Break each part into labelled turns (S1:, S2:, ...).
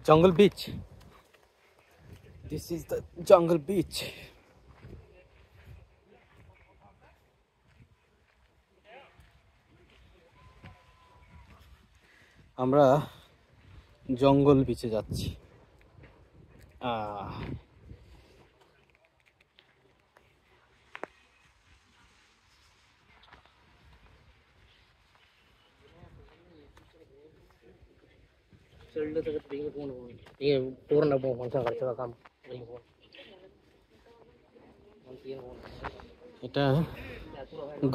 S1: Jungle Beach. This is the Jungle Beach. আমরা জঙ্গল বিচে যাচ্ছি। এটা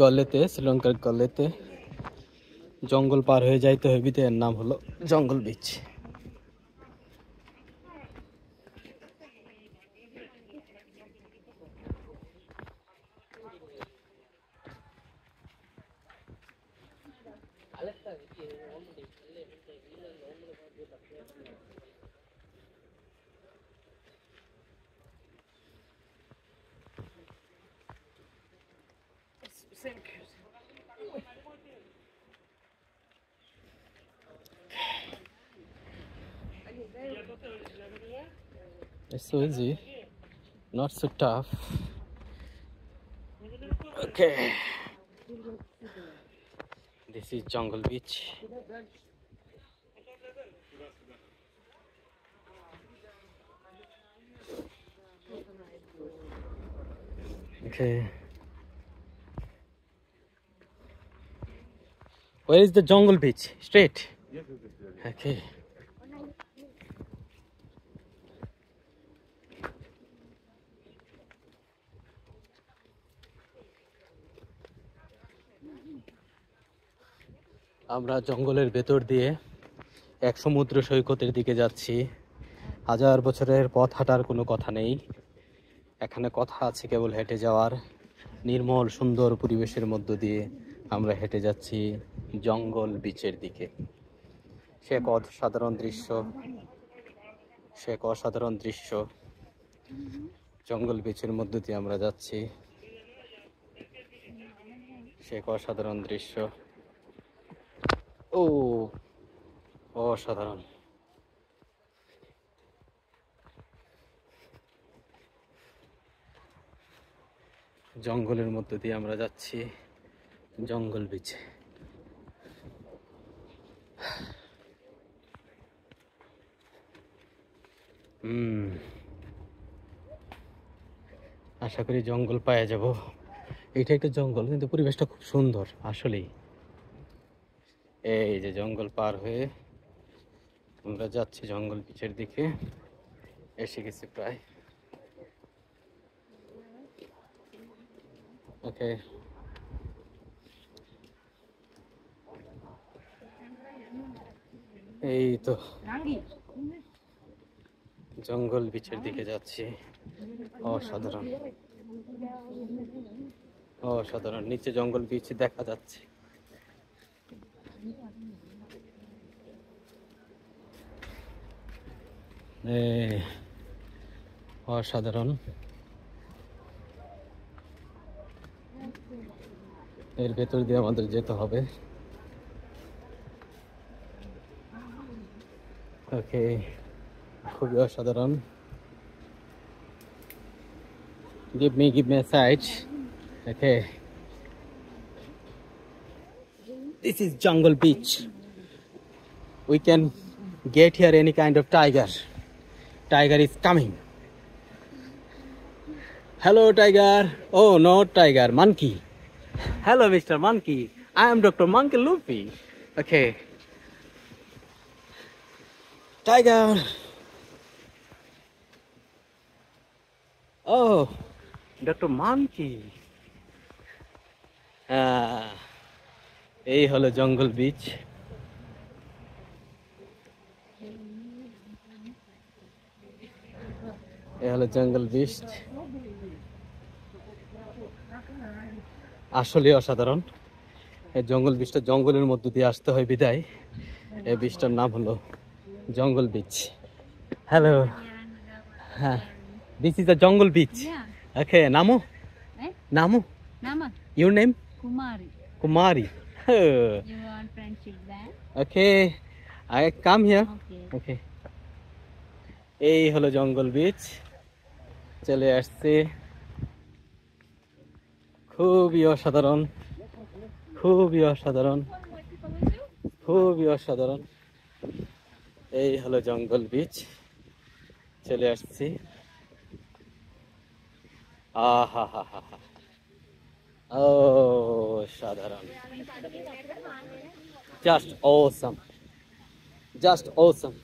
S1: গলেতে, শ্রীলঙ্কার গলেতে জঙ্গল পার হয়ে যাইতে হবে, এর নাম হলো jungle beach. It's so easy, not so tough. Okay, this is Jungle Beach. Okay, where is the Jungle Beach? Straight. Okay. আমরা জঙ্গলের ভেতর দিয়ে এক সমুদ্র সৈকতের দিকে যাচ্ছি। 1000 বছরের পথ হাঁটার কোনো কথা নেই, এখানে কথা আছে কেবল হেঁটে যাওয়ার। নির্মল সুন্দর পরিবেশের মধ্য দিয়ে আমরা হেঁটে যাচ্ছি জঙ্গল বিচের দিকে। সে এক অসাধারণ দৃশ্য, সে এক অসাধারণ দৃশ্য। জঙ্গল বিচের মধ্য দিয়ে আমরা যাচ্ছি, সে এক অসাধারণ দৃশ্য। ও অসাধারণ। জঙ্গলের মধ্য দিয়ে আমরা যাচ্ছি জঙ্গল বিচে। আশা করি জঙ্গল পাওয়া যাব। এটা একটা জঙ্গল, কিন্তু পরিবেশটা খুব সুন্দর আসলেই। এই যে জঙ্গল পার হয়ে আমরা যাচ্ছি জঙ্গল বিচের দিকে, এসে গেছি প্রায়। ওকে, এই তো জঙ্গল বিচের দিকে যাচ্ছি। অসাধারণ অসাধারণ, নিচে জঙ্গল বিচ দেখা যাচ্ছে। অসাধারণ। এর ভেতর দিয়ে আমাদের যেতে হবে। ওকে, খুবই অসাধারণ। Give me a side. Okay, this is Jungle Beach. We can get here any kind of tiger. Tiger is coming. Hello tiger. Oh no, tiger, monkey. Hello Mr. Monkey, I am Dr. Monkey Luffy. Okay, tiger. Oh, Dr. Monkey. এই হলো jungle beach. এই হলো jungle beach. আসলে অসাধারণ। এই জঙ্গল বিচটা জঙ্গলের মধ্য দিয়ে আসতে হয় বিদায় এই বিচটার নাম হলো জঙ্গল বিচ। হ্যালো, হ্যাঁ, this is the jungle beach. Okay, নামো নামো। Your name?
S2: Kumari.
S1: Kumari.
S2: You want friendship then?
S1: Okay, I come here.
S2: Okay.
S1: Okay. এই হলো জঙ্গল বিচ, চলে আসছে। খুবই অসাধারণ, খুবই অসাধারণ, খুবই অসাধারণ। এই হলো জঙ্গল বিচ, চলে আসছি। আহা হা হা হা, ও সাধারণ, জাস্ট অসাম, জাস্ট অসাম।